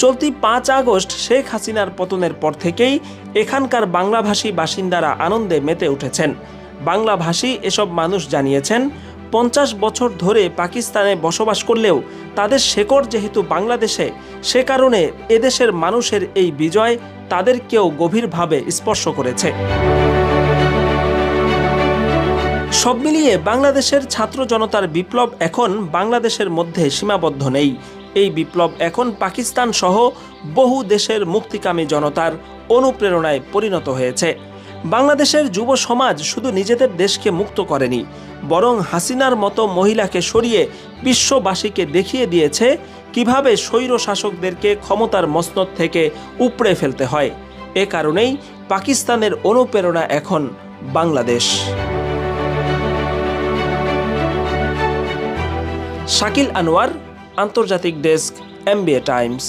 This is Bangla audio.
চলতি 5 আগস্ট শেখ হাসিনার পতনের পর থেকেই এখানকার বাংলাভাষী বাসিন্দারা আনন্দে মেতে উঠেছেন। বাংলাভাষী এসব মানুষ জানিয়েছেন, 50 বছর ধরে পাকিস্তানে বসবাস করলেও তাদের শেকড় যেহেতু বাংলাদেশে, সে কারণে এদেশের মানুষের এই বিজয় তাদেরকেও গভীরভাবে স্পর্শ করেছে। সব মিলিয়ে বাংলাদেশের ছাত্র জনতার বিপ্লব এখন বাংলাদেশের মধ্যে সীমাবদ্ধ নেই। এই বিপ্লব এখন পাকিস্তান সহ বহু দেশের মুক্তিকামী জনতার অনুপ্রেরণায় পরিণত হয়েছে। বাংলাদেশের যুব সমাজ শুধু নিজেদের দেশকে মুক্ত করেনি, বরং হাসিনার মতো মহিলাকে সরিয়ে বিশ্ববাসীকে দেখিয়ে দিয়েছে কিভাবে স্বৈর শাসকদেরকে ক্ষমতার মসনদ থেকে উপড়ে ফেলতে হয়। এ কারণেই পাকিস্তানের অনুপ্রেরণা এখন বাংলাদেশ। শাকিল আনোয়ার, আন্তর্জাতিক ডেস্ক, MBA টাইমস।